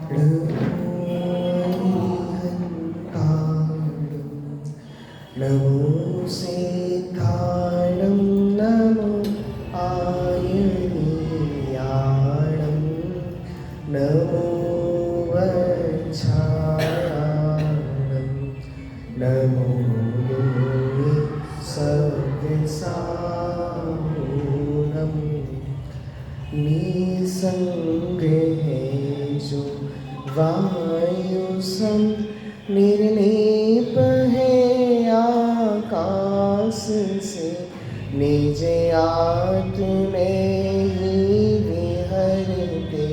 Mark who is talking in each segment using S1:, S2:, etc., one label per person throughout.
S1: नमो सिद्धाणं नमो आयर्याणं नमो वच्छायाणं नमो योनि सव्यसाहुनं निसंग्रहेषु वायुसं निर्लेप है आकाश से निज आत्मे ही विहरते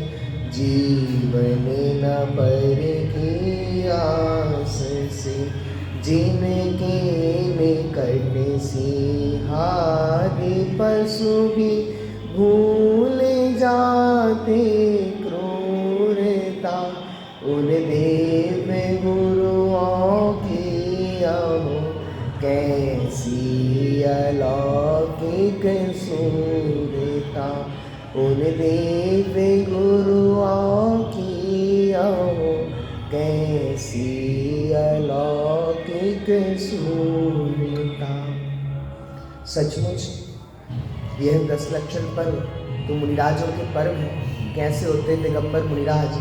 S1: जीवन न पर की आस से जिनके निकट सिंहादि पशु भी भूल जाते क्रूरता उन देव गुरुओं की अहो कैसी अलौकिक सूरता उन देव गुरुओं की अहो कैसी अलौकिक सूरता। सचमुच यह 10 लक्षण पर्व तो मुनिराजों के पर्व हैं। कैसे होते दिगंबर मुनिराज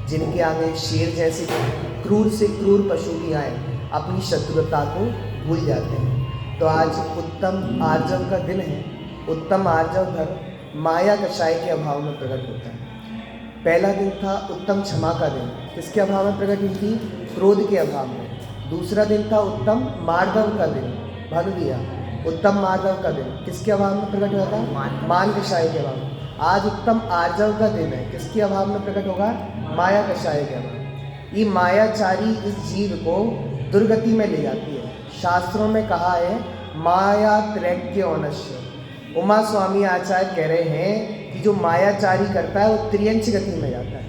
S1: जिनके आगे शेर जैसे क्रूर से क्रूर पशु भी आए अपनी शत्रुता को भूल जाते हैं। तो आज उत्तम आर्जव का दिन है। उत्तम आर्जव धर्म माया कषाय के अभाव में प्रकट होता है। पहला दिन था उत्तम क्षमा का दिन, किसके अभाव में प्रकट हुई थी? क्रोध के अभाव में। दूसरा दिन था उत्तम मार्दव का दिन, भानु दिया उत्तम मार्दव का दिन किसके अभाव में प्रकट हुआ था? मान कषाय के अभाव में। आज उत्तम आर्जव का दिन है, किसके अभाव में प्रकट होगा? माया कषाय के अभाव। ये मायाचारी इस जीव को दुर्गति में ले जाती है। शास्त्रों में कहा है माया त्रैज्ञ औनश्य। उमा स्वामी आचार्य कह रहे हैं कि जो मायाचारी करता है वो त्रियंच गति में जाता है,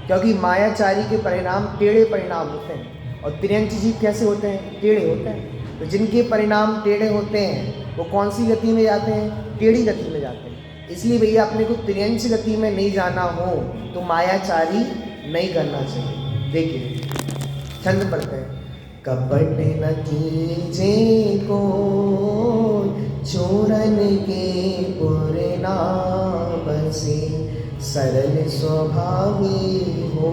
S1: क्योंकि मायाचारी के परिणाम टेढ़े परिणाम होते हैं और त्रियंच जीव कैसे होते हैं? टेढ़े होते हैं। तो जिनके परिणाम टेढ़े होते हैं वो कौन सी गति में जाते हैं? टेढ़ी गति में जाते हैं। इसलिए भैया अपने को त्रियंच गति में नहीं जाना हो तो मायाचारी नहीं करना चाहिए। देखिए छंद पढ़ते हैं। कपट न कीजे को चोरन के पुरे ना बसे सरल स्वभावी हो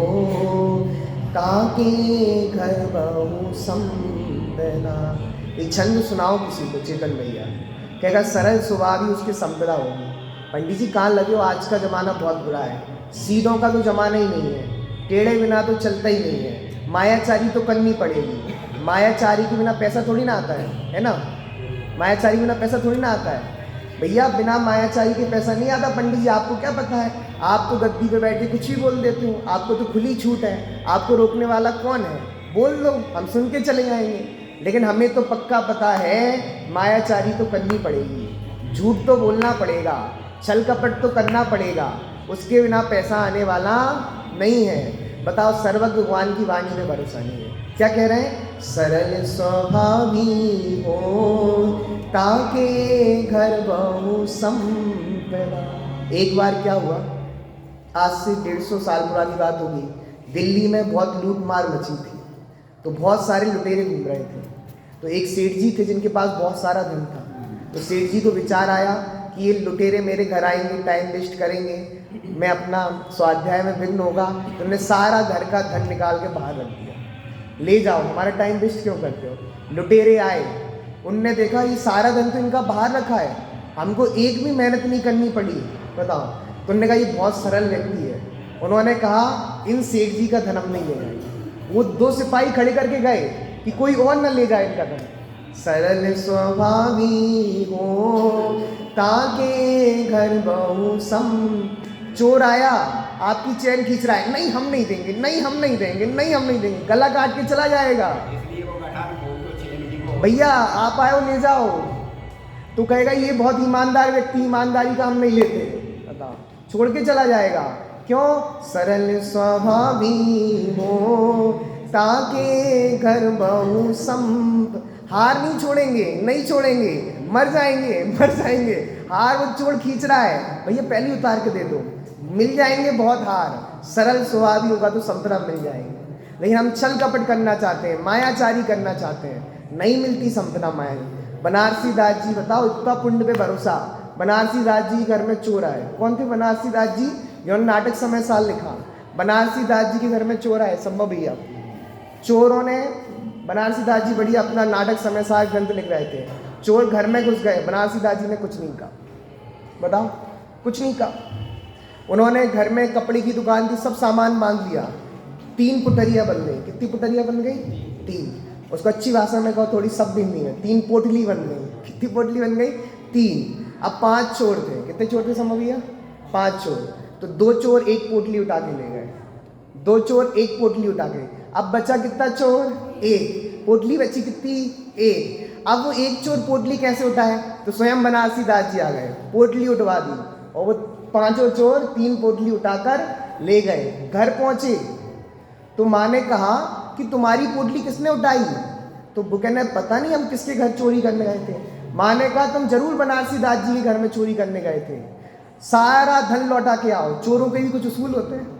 S1: ताके घर बहु संपदा। ये छंद सुनाओ किसी को, चेतन भैया कहेगा सरल स्वभावी उसकी संपदा होगी। पंडित जी कहाँ लगे हो, आज का ज़माना बहुत बुरा है। सीधों का तो ज़माना ही नहीं है, टेढ़े बिना तो चलता ही नहीं है। मायाचारी तो करनी पड़ेगी। मायाचारी के बिना पैसा थोड़ी ना आता है ना? मायाचारी के बिना पैसा थोड़ी ना आता है भैया। बिना मायाचारी के पैसा नहीं आता। पंडित जी आपको क्या पता है? आप तो गद्दी पे बैठ के कुछ भी बोल देते हो, आपको तो खुली छूट है। आपको रोकने वाला कौन है? बोल दो, हम सुन के चले जाएंगे। लेकिन हमें तो पक्का पता है मायाचारी तो करनी पड़ेगी, झूठ तो बोलना पड़ेगा, छल कपट तो करना पड़ेगा, उसके बिना पैसा आने वाला नहीं है। बताओ, सर्वज्ञ भगवान की वाणी में भरोसा नहीं है। क्या कह रहे हैं? सरल स्वभावी हो ताके घर बहु संपदा। एक बार क्या हुआ, आज से 150 साल पुरानी बात होगी, दिल्ली में बहुत लूट मार मची थी। तो बहुत सारे लुटेरे घूम रहे थे। तो एक सेठ जी थे जिनके पास बहुत सारा धन था। तो सेठ जी को विचार आया कि ये लुटेरे मेरे घर आएंगे, टाइम वेस्ट करेंगे, मैं अपना स्वाध्याय में विघ्न होगा। तो उन्होंने सारा घर का धन निकाल के बाहर रख दिया। ले जाओ, हमारा टाइम वेस्ट क्यों करते हो। लुटेरे आए, उनने देखा ये सारा धन तो इनका बाहर रखा है, हमको एक भी मेहनत नहीं करनी पड़ी। बताओ। तो उन्होंने कहा ये बहुत सरल व्यक्ति है। उन्होंने कहा इन सेठ जी का धन हम नहीं ले जाएंगे। वो 2 सिपाही खड़े करके गए कि कोई और न ले जाए इनका धन। सरल स्वभावी हो ताके घर बहु सम। चोर आया, आपकी चैन खींच रहा है, नहीं हम नहीं देंगे, नहीं हम नहीं देंगे, नहीं हम नहीं देंगे, गला काट के चला जाएगा। भैया आप आए हो ले जाओ। तो कहेगा ये बहुत ईमानदार व्यक्ति, ईमानदारी का हम नहीं लेते, बताओ, छोड़ के चला जाएगा। क्यों? सरल स्वभावी हो ताके घर बहु संप। हार नहीं छोड़ेंगे, नहीं छोड़ेंगे, मर जाएंगे, मर जाएंगे। हार वो चोर खींच रहा है, भैया पहले उतार के दे दो, मिल जाएंगे बहुत हार, सरल स्वभाव होगा तो संपदा मिल जाएंगे। लेकिन हम छल कपट करना चाहते हैं, मायाचारी करना चाहते हैं, नहीं मिलती संपदा माया। बनारसी दास जी बताओ, इतना पुण्य पे भरोसा। बनारसी दास जी घर में चोर आए। कौन थे बनारसी दास जी? जिन्होंने नाटक समय साल लिखा। बनारसी दास जी के घर में चोर आए, संभव भैया। चोरों ने, बनारसी दास जी बढ़िया अपना नाटक समय साल ग्रंथ लिख रहे थे, चोर घर में घुस गए। बनारसी दास जी ने कुछ नहीं कहा, बताओ, कुछ नहीं कहा। उन्होंने घर में कपड़े की दुकान थी, सब सामान बांध लिया। 3 पुटरियाँ बन गई। कितनी पुटरियाँ बन गई? 3। उसको अच्छी भाषा में कहो, थोड़ी सब हिंदी में, 3 पोटली बन गई। कितनी पोटली बन गई? 3। अब 5 चोर थे। कितने चोर थे समझ भैया? 5 चोर। तो 2 चोर 1 पोटली उठा के ले गए। 2 चोर 1 पोटली उठा के। अब बचा कितना चोर? 1। पोटली बची कितनी? 1। अब वो 1 चोर पोटली कैसे उठाए? तो स्वयं बनारसी दास जी आ गए, पोटली उठवा दी, और वो 5 चोर 3 पोटली उठाकर ले गए। घर पहुंचे तो माँ ने कहा कि तुम्हारी पोटली किसने उठाई? तो वो कहने पता नहीं, हम किसके घर चोरी करने गए थे। माँ ने कहा तुम जरूर बनारसी दास जी के घर में चोरी करने गए थे, सारा धन लौटा के आओ। चोरों के भी कुछ उसूल होते हैं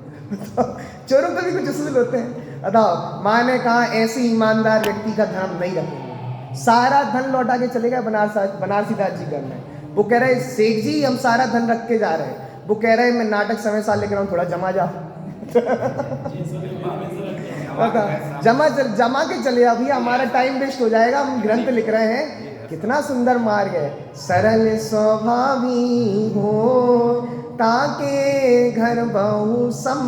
S1: चोरों के भी कुछ उसूल होते हैं, बताओ। माँ ने कहा ऐसे ईमानदार व्यक्ति का धर्म नहीं रखेंगे। सारा धन लौटा के चले गए बनारसी दास जी घर में। वो कह रहे सेठ जी हम सारा धन रख के जा रहे हैं। वो कह रहे मैं नाटक समय साल लेकर हूँ, थोड़ा जमा जा जमा के चले आ भैया, हमारा टाइम वेस्ट हो जाएगा, हम ग्रंथ लिख रहे हैं। कितना सुंदर मार्ग है। सरल स्वभावी हो ताके घर बहु सम।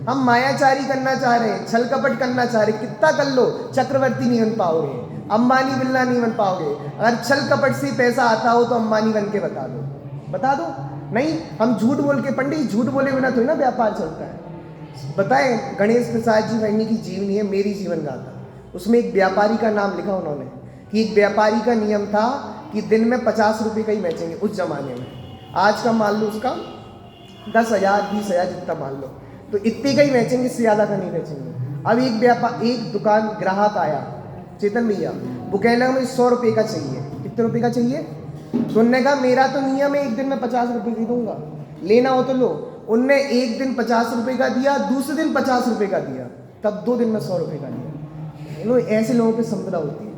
S1: हम मायाचारी करना चाह रहे हैं, छल कपट करना चाह रहे हैं, कितना कर लो, चक्रवर्ती नहीं बन पाओगे, अंबानी बिल्ला नहीं बन पाओगे। अगर छल कपट से पैसा आता हो तो अंबानी बन के बता दो, बता दो। नहीं, हम झूठ बोल के, पंडित झूठ बोले बिना थोड़ी ना व्यापार चलता है। बताएं, गणेश प्रसाद जी वर्णी की जीवनी है मेरी जीवन गाथा, उसमें एक व्यापारी का नाम लिखा उन्होंने कि एक व्यापारी का नियम था कि दिन में 50 रुपये का ही बेचेंगे उस जमाने में। आज का मान लो उसका 10,000 20,000 जितना मान लो, तो इतने का ही बेचेंगे, इससे ज़्यादा का नहीं बेचेंगे। अब एक दुकान ग्राहक आया, चेतन भैया, वो कहने लगा मुझे 100 रुपये का चाहिए। कितने रुपये का चाहिए? तो उनने कहा मेरा तो नियम है एक दिन में 50 रुपये की दूंगा, लेना हो तो लो। उनने एक दिन 50 रुपये का दिया, दूसरे दिन 50 रुपये का दिया, तब 2 दिन में 100 रुपये का दिया। लो, ऐसे लोगों की संपदा होती है।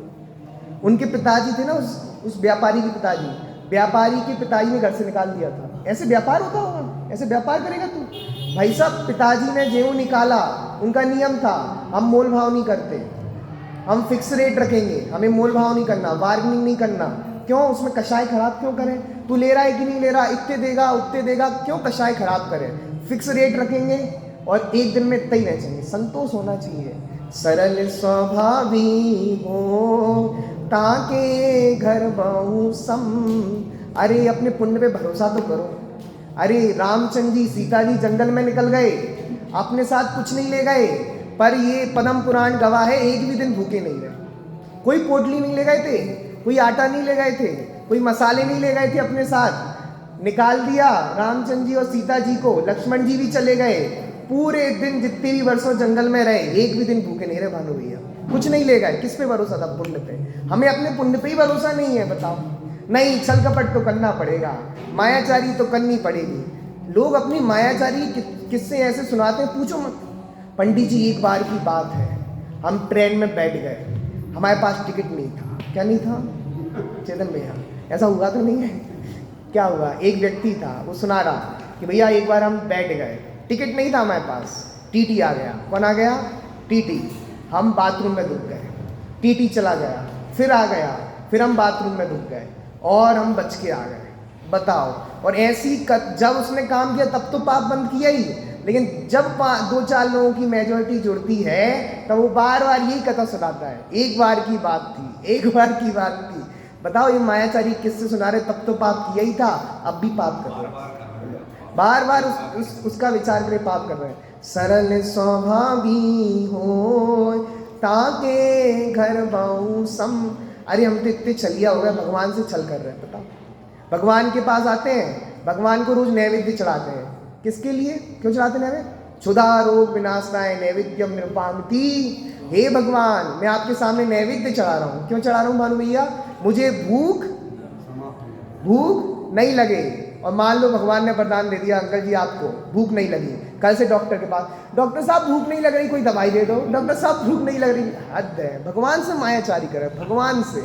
S1: उनके पिताजी थे ना, उस व्यापारी के पिताजी, व्यापारी के पिताजी ने घर से निकाल दिया था। ऐसे व्यापार होता होगा? ऐसे व्यापार करेगा तू? भाई साहब, पिताजी ने जेऊ निकाला, उनका नियम था हम मोल भाव नहीं करते, हम फिक्स रेट रखेंगे, हमें मोल भाव नहीं करना, बार्गेनिंग नहीं करना। क्यों? उसमें कषाय खराब क्यों करें? तू ले रहा है कि नहीं ले रहा, इतने देगा उतने देगा, क्यों कषाय खराब करें? फिक्स रेट रखेंगे और एक दिन में इतना ही बेचेंगे। संतोष होना चाहिए। सरल स्वभावी हो ताके घर बहु सम। अरे अपने पुण्य पे भरोसा तो करो। अरे रामचंद्र जी सीता जी जंगल में निकल गए, अपने साथ कुछ नहीं ले गए, पर ये पद्म पुराण गवाह है एक भी दिन भूखे नहीं रहे। कोई पोटली नहीं ले गए थे, कोई आटा नहीं ले गए थे, कोई मसाले नहीं ले गए थे अपने साथ। निकाल दिया रामचंद्र जी और सीता जी को, लक्ष्मण जी भी चले गए। पूरे दिन जितने भी वर्षों जंगल में रहे, एक भी दिन भूखे नहीं रहे भानु भैया, कुछ नहीं ले गए। किस पे भरोसा था? पुण्य पे। हमें अपने पुण्य पे ही भरोसा नहीं है, बताओ। नहीं, छल कपट तो करना पड़ेगा, मायाचारी तो करनी पड़ेगी। लोग अपनी मायाचारी किससे ऐसे सुनाते हैं, पूछो मत। पंडित जी, एक बार की बात है, हम ट्रेन में बैठ गए, हमारे पास टिकट नहीं था। क्या नहीं था चेतन भैया? ऐसा हुआ तो नहीं है? क्या हुआ? एक व्यक्ति था, वो सुना रहा कि भैया एक बार हम बैठ गए, टिकट नहीं था हमारे पास, टीटी आ गया। कौन आ गया? टीटी। हम बाथरूम में रुक गए, टीटी चला गया, फिर आ गया, फिर हम बाथरूम में रुक गए और हम बच के आ गए। बताओ। और ऐसी जब उसने काम किया तब तो पाप बंद किया ही, लेकिन जब 2-4 लोगों की मेजोरिटी जुड़ती है तब वो बार बार यही कथा सुनाता है, एक बार की बात थी, एक बार की बात थी। बताओ, ये मायाचारी किससे सुना रहे? तब तो पाप किया ही था, अब भी पाप कर रहे हैं, बार बार उसका विचार करे पाप कर रहे हैं। सरल स्वभावी हो ताके घर बहु सम। अरे हम तो इतने छलिया हो गए, भगवान से छल कर रहे हैं। बताओ, भगवान के पास आते हैं, भगवान को रोज नैवेद्य चढ़ाते हैं। किसके लिए? क्यों चढ़ाते नैवेद्य? क्षुधा रोग विनाशनाय नैवेद्यम निरुपामति। हे भगवान, मैं आपके सामने नैवेद्य चढ़ा रहा हूँ। क्यों चढ़ा रहा हूँ भानु भैया? मुझे भूख नहीं लगे, और मान लो भगवान ने वरदान दे दिया, अंकल जी आपको भूख नहीं लगी, कल से डॉक्टर के पास, डॉक्टर साहब भूख नहीं लग रही, कोई दवाई दे दो, डॉक्टर साहब भूख नहीं लग रही। हद है, भगवान से मायाचारी करे, भगवान से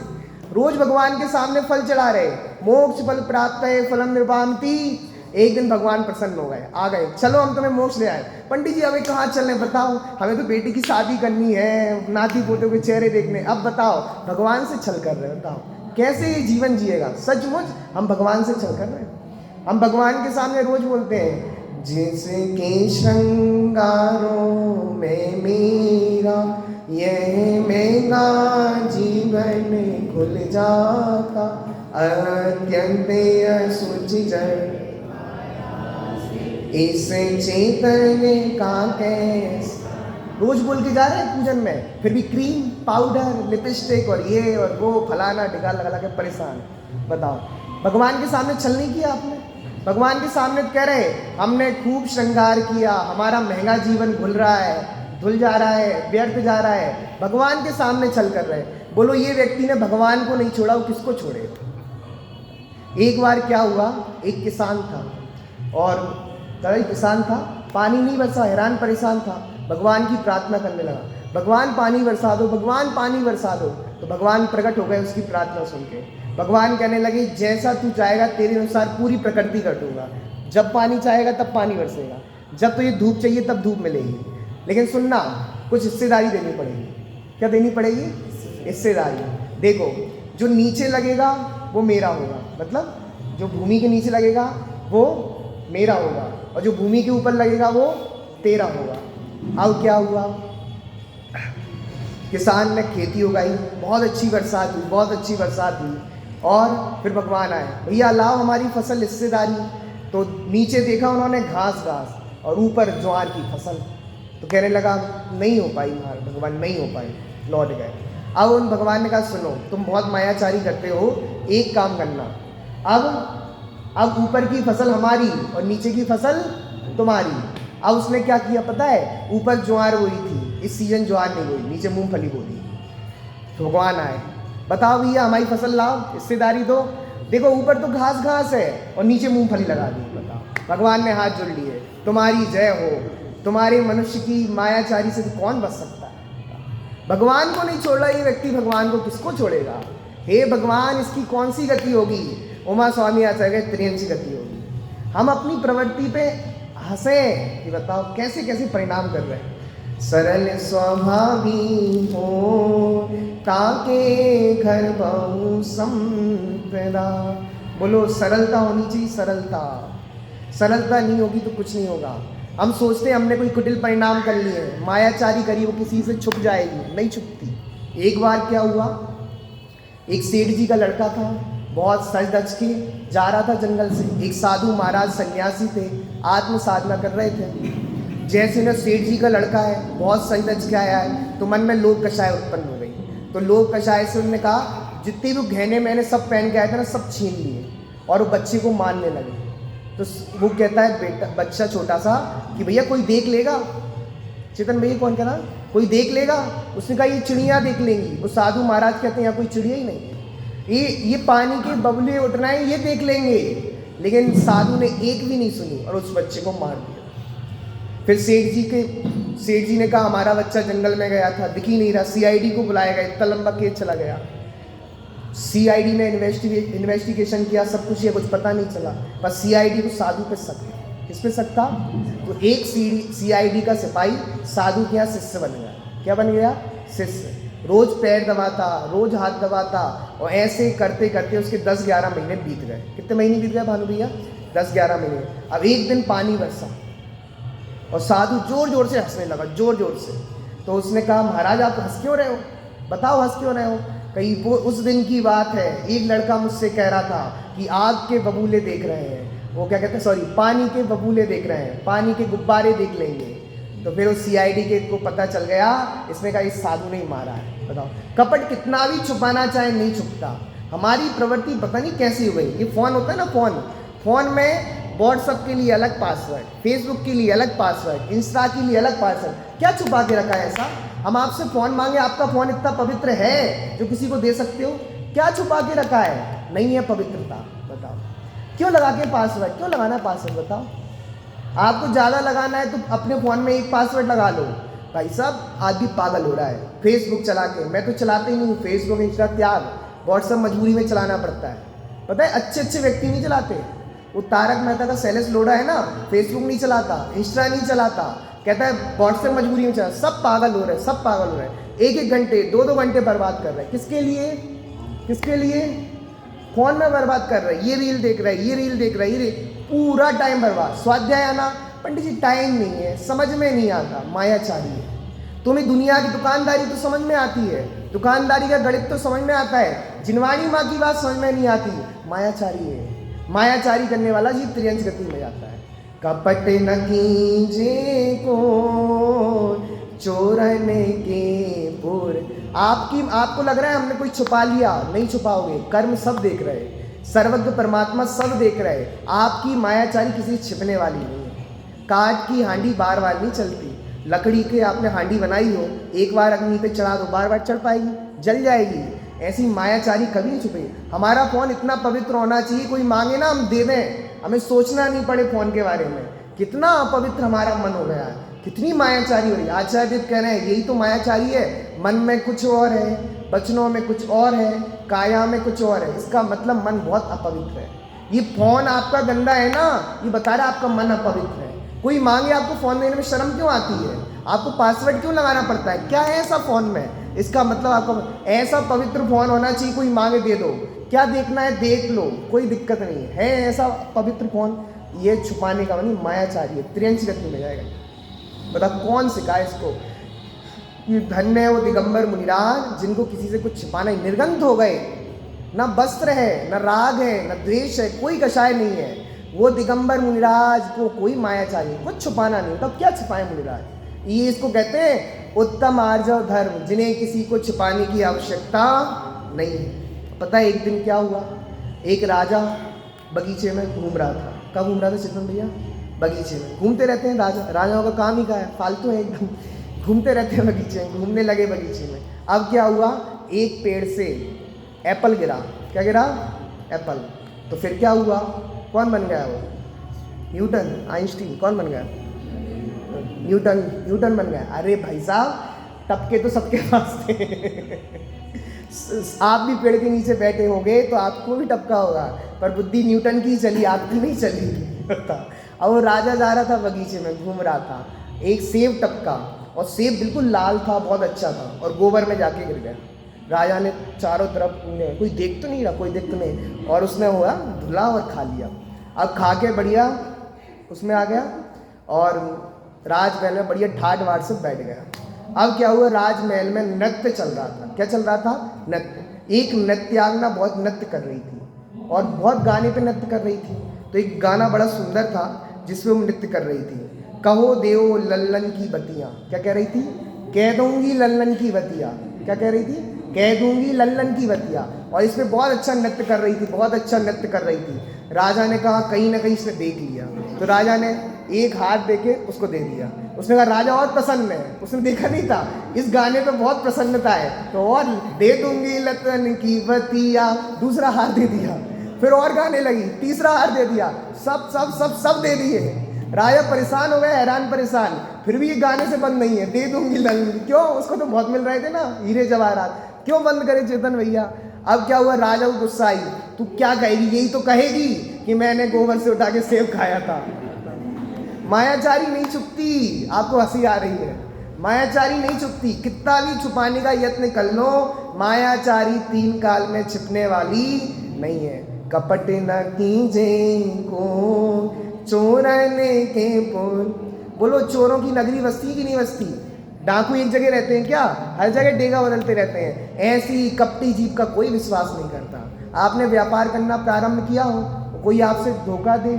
S1: रोज भगवान के सामने फल चढ़ा रहे, मोक्ष फल प्राप्त है फलम निर्वामति। एक दिन भगवान प्रसन्न हो गए, आ गए, चलो हम तुम्हें मोक्ष ले आए। पंडित जी अभी कहाँ चलने, बताओ, हमें तो बेटी की शादी करनी है, नाती पोतों के चेहरे देखने, अब बताओ, भगवान से छल कर रहे हो, बताओ कैसे ये जीवन जिएगा। सचमुच हम भगवान से छल कर रहे हैं। हम भगवान के सामने रोज बोलते हैं, जिसके श्रृंगारों में मेरा यह महंगा जीवन खुल जाता, अत्यंत असुचि जड़ इस चेतन का कैस। रोज बोल के जा रहे हैं पूजन में, फिर भी क्रीम पाउडर लिपस्टिक और ये और वो फलाना टिका लगा लगा के परेशान। बताओ भगवान के सामने छल नहीं किया आपने? भगवान के सामने कह रहे हमने खूब श्रृंगार किया, हमारा महंगा जीवन घुल रहा है, धुल जा रहा है, व्यर्थ जा रहा है, भगवान के सामने छल कर रहे हैं। बोलो ये व्यक्ति ने भगवान को नहीं छोड़ा, वो किसको छोड़े? एक बार क्या हुआ, एक किसान था और किसान था, पानी नहीं बरसा, हैरान परेशान था, भगवान की प्रार्थना करने लगा, भगवान पानी बरसा दो, भगवान पानी बरसा दो। तो भगवान प्रकट हो गए उसकी प्रार्थना सुन के। भगवान कहने लगे जैसा तू चाहेगा तेरे अनुसार पूरी प्रकृति कर दूंगा, जब पानी चाहेगा तब पानी बरसेगा, जब तुझे धूप चाहिए तब धूप मिलेगी, लेकिन सुनना कुछ हिस्सेदारी देनी पड़ेगी। क्या देनी पड़ेगी? हिस्सेदारी। देखो जो नीचे लगेगा वो मेरा होगा, मतलब जो भूमि के नीचे लगेगा वो मेरा होगा, और जो भूमि के ऊपर लगेगा वो तेरा होगा। अब क्या हुआ, किसान ने खेती उगाई, बहुत अच्छी बरसात हुई, बहुत अच्छी बरसात हुई, और फिर भगवान आए, भैया लाओ हमारी फसल हिस्सेदारी। तो नीचे देखा उन्होंने घास घास और ऊपर ज्वार की फसल। तो कहने लगा नहीं हो पाई भगवान, नहीं हो पाई, लौट गए। अब उन भगवान ने कहा सुनो तुम बहुत मायाचारी करते हो, एक काम करना, अब ऊपर की फसल हमारी और नीचे की फसल तुम्हारी। अब उसने क्या किया पता है, ऊपर ज्वार बोई थी, इस सीजन ज्वार नहीं बोई, नीचे मूंगफली बो दी। तो भगवान आए, बताओ भैया हमारी फसल लाओ, हिस्सेदारी दो। देखो ऊपर तो घास घास है और नीचे मूंगफली लगा दी। बताओ भगवान ने हाथ जोड़ लिए, तुम्हारी जय हो, तुम्हारे मनुष्य की मायाचारी से तो कौन बच सकता है? भगवान को नहीं छोड़ रहा ये व्यक्ति, भगवान को किसको छोड़ेगा? हे भगवान इसकी कौन सी गति होगी? उमा स्वामी आचार्य त्रियन सी गति होगी। हम अपनी प्रवृत्ति पे हंसे कि बताओ कैसे कैसे परिणाम कर रहे हैं। सरल स्वभावी हो ताके घर बहु संपदा। बोलो सरलता होनी चाहिए, सरलता। सरलता नहीं होगी तो कुछ नहीं होगा। हम सोचते हैं हमने कोई कुटिल परिणाम कर लिए, मायाचारी करी, वो किसी से छुप जाएगी, नहीं छुपती। एक बार क्या हुआ, एक सेठ जी का लड़का था, बहुत सज धज के जा रहा था जंगल से। एक साधु महाराज सन्यासी थे, आत्म साधना कर रहे थे। जैसे न सेठ जी का लड़का है, बहुत सज धज के आया है, तो मन में लोक कषाय उत्पन्न हो गई। तो लोक कषाय से उन्होंने कहा जितने भी गहने मैंने सब पहन के आए थे ना, सब छीन लिए, और वो बच्चे को मारने लगे। तो वो कहता है बेटा, बच्चा छोटा सा, कि भैया कोई देख लेगा? चेतन भैया कौन कहना, कोई देख लेगा? उसने कहा ये चिड़िया देख लेंगी। वो साधु महाराज कहते हैं यहाँ कोई चिड़िया ही नहीं है, ये पानी के बबुले उठ रहे हैं, ये देख लेंगे। लेकिन साधु ने एक भी नहीं सुनी और उस बच्चे को मार दिया। फिर सेठ जी ने कहा हमारा बच्चा जंगल में गया था, दिख ही नहीं रहा, सीआईडी को बुलाया गया, इतना लंबा केस चला गया। सीआईडी ने इन्वेस्टिगेशन किया, सब कुछ, ये कुछ पता नहीं चला। बस सीआईडी को साधु पे शक था। किस पे शक था? तो एक सीआईडी का सिपाही साधु के यहाँ शिष्य बन गया। क्या बन गया? शिष्य। रोज पैर दबाता, रोज हाथ दबाता, और ऐसे करते करते उसके 10-11 महीने बीत गए। कितने महीने बीत गए भानु भैया? 10-11 महीने। अब एक दिन पानी बरसा और साधु जोर जोर से हंसने लगा, जोर जोर से। तो उसने कहा महाराज आप हंस क्यों रहे हो? बताओ हंस क्यों रहे हो? कहीं वो उस दिन की बात है, एक लड़का मुझसे कह रहा था कि आग के बबूले देख रहे हैं, वो क्या कहते हैं, सॉरी, पानी के बबूले देख रहे हैं, पानी के गुब्बारे देख लेंगे। तो फिर उस सीआईडी के को पता चल गया, इसने कहा इस साधु ने ही मारा है। बताओ कपट कितना भी छुपाना चाहे नहीं छुपता। हमारी प्रवृत्ति पता नहीं कैसी हो गई। ये फ़ोन होता है ना, फ़ोन में व्हाट्सअप के लिए अलग पासवर्ड, फेसबुक के लिए अलग पासवर्ड, इंस्टा के लिए अलग पासवर्ड। क्या छुपा के रखा है ऐसा? हम आपसे फ़ोन मांगे, आपका फ़ोन इतना पवित्र है जो किसी को दे सकते हो? क्या छुपा के रखा है? नहीं है पवित्रता। बताओ क्यों लगा के पासवर्ड, क्यों लगाना है पासवर्ड बताओ? आपको ज़्यादा लगाना है तो अपने फ़ोन में एक पासवर्ड लगा लो। भाई साहब आदमी पागल हो रहा है फेसबुक चला के। मैं तो चलाते ही नहीं हूँ फेसबुक, इंस्टा त्याग, व्हाट्सअप मजबूरी में चलाना पड़ता है। पता है अच्छे अच्छे व्यक्ति नहीं चलाते। वो तारक मेहता का सैलेस लोढ़ा है ना, फेसबुक नहीं चलाता, इंस्टा नहीं चलाता, कहता है व्हाट्सएप मजबूरी में चला। सब पागल हो रहे हैं, सब पागल हो रहे हैं। एक एक घंटे 2-2 घंटे बर्बाद कर रहे हैं। किसके लिए? किसके लिए? फोन में बर्बाद कर रहे हैं। ये रील देख रहे हैं, ये रील देख रहे हैं, ये पूरा टाइम बर्बाद। स्वाध्याय आना, पंडित जी टाइम नहीं है, समझ में नहीं आता, मायाचारी है। तुम्हें दुनिया की दुकानदारी तो समझ में आती है, दुकानदारी का गणित तो समझ में आता है, जिनवाणी माँ की बात समझ में नहीं आती, मायाचारी है। मायाचारी करने वाला जीव त्रियंश गति में जाता है। कपट न कीजे को चोरने के पुर। आपको लग रहा है हमने कोई छुपा लिया, नहीं छुपाओगे। कर्म सब देख रहे हैं, सर्वज्ञ परमात्मा सब देख रहे हैं। आपकी मायाचारी किसी छिपने वाली नहीं है। काठ की हांडी बार बार नहीं चलती। लकड़ी के आपने हांडी बनाई हो, एक बार अग्नि पे चढ़ा दो, बार बार चढ़ पाएगी? जल जाएगी। ऐसी मायाचारी कभी नहीं छुपे। हमारा फोन इतना पवित्र होना चाहिए, कोई मांगे ना हम दे दें, हमें सोचना नहीं पड़े फोन के बारे में। कितना अपवित्र हमारा मन हो गया है, कितनी मायाचारी हो रही है। आचार्य देव कह रहे हैं यही तो मायाचारी है। मन में कुछ और है, वचनों में कुछ और है, काया में कुछ और है। इसका मतलब मन बहुत अपवित्र है। ये फोन आपका गंदा है ना, ये बता रहा है आपका मन अपवित्र है। कोई मांगे आपको फोन देने में शर्म क्यों आती है? आपको पासवर्ड क्यों लगाना पड़ता है? क्या है ऐसा फोन में? इसका मतलब आपका ऐसा पवित्र फोन होना चाहिए, कोई मांगे दे दो, क्या देखना है देख लो, कोई दिक्कत नहीं है ऐसा पवित्र फोन। ये छुपाने का नहीं, मायाचारी है, त्रियंश गति में जाएगा। बता कौन सिखाए इसको? ये धन्य है वो दिगंबर मुनिराज जिनको किसी से कुछ छिपाना ही, निर्गंध हो गए, ना वस्त्र है, न राग है, न द्वेष है, कोई कषाय नहीं है। वो दिगंबर मुनिराज को कोई मायाचारी, कुछ छुपाना नहीं। तब क्या छिपाए मुनिराज? ये इसको कहते हैं उत्तम आर्जव धर्म, जिन्हें किसी को छिपाने की आवश्यकता नहीं है। पता है एक दिन क्या हुआ? एक राजा बगीचे में घूम रहा था। कब घूम रहा था चितवन भैया? बगीचे में घूमते रहते हैं राजा, राजाओं का काम ही क्या है, फालतू है एकदम, घूमते रहते हैं बगीचे में। घूमने लगे बगीचे में। अब क्या हुआ? एक पेड़ से एप्पल गिरा। क्या गिरा? एप्पल। तो फिर क्या हुआ? कौन बन गया वो? Newton, Einstein. कौन बन गया? न्यूटन बन गया। अरे भाई साहब टपके तो सबके पास थे। आप भी पेड़ के नीचे बैठे होंगे तो आपको भी टपका होगा, पर बुद्धि न्यूटन की चली, आपकी नहीं चली। अब वो राजा जा रहा था बगीचे में, घूम रहा था, एक सेब टपका और सेब बिल्कुल लाल था, बहुत अच्छा था, और गोबर में जाके गिर गया। राजा ने चारों तरफ कोई देख तो नहीं रहा, कोई देख तो नहीं, और उसने हुआ धुला और खा लिया। अब खा के बढ़िया उसमें आ गया और राजमहल में बढ़िया ठाट वाट से बैठ गया। अब क्या हुआ? राजमहल में नृत्य चल रहा था। क्या चल रहा था? नृत्य। एक नृत्यांगना बहुत नृत्य कर रही थी और बहुत गाने पे नृत्य कर रही थी। तो एक गाना बड़ा सुंदर था जिसमें वो नृत्य कर रही थी। कहो देओ लल्लन की बतियाँ। क्या कह रही थी? कह दूंगी लल्लन की बतिया। क्या कह रही थी? कह दूंगी लल्लन की बतिया। और इसमें बहुत अच्छा नृत्य कर रही थी, बहुत अच्छा नृत्य कर रही थी। राजा ने कहा कहीं ना कहीं इसने देख लिया, तो राजा ने एक हाथ देके उसको दे दिया। उसने कहा राजा और प्रसन्न है, उसने देखा नहीं था इस गाने पे बहुत प्रसन्नता है, तो और दे दूंगी लल्लन की बतिया। दूसरा हाथ दे दिया, फिर और गाने लगी, तीसरा हाथ दे दिया, सब सब सब सब दे दिए। राजा परेशान हो गए, हैरान परेशान, फिर भी ये गाने से बंद नहीं है, दे दूंगी लल्लन। क्यों? उसको तो बहुत मिल रहे थे ना हीरे जवाहरात, क्यों बंद करे चेतन भैया? अब क्या हुआ? राजा को गुस्सा आई, तू क्या कहेगी? यही तो कहेगी कि मैंने गोबर से उठा के सेब खाया था। मायाचारी नहीं छुपती। आपको हंसी आ रही है, मायाचारी नहीं छुपती। कितना भी छुपाने का यत्न कर लो, मायाचारी 3 काल में छिपने वाली नहीं है। कपट न कीजे को चोरने के पुर। बोलो चोरों की नगरी बसती कि नहीं बसती? डाकू एक जगह रहते हैं क्या? हर जगह डेगा बदलते रहते हैं। ऐसी कपटी जीव का कोई विश्वास नहीं करता। आपने व्यापार करना प्रारंभ किया हो, कोई आपसे धोखा दे,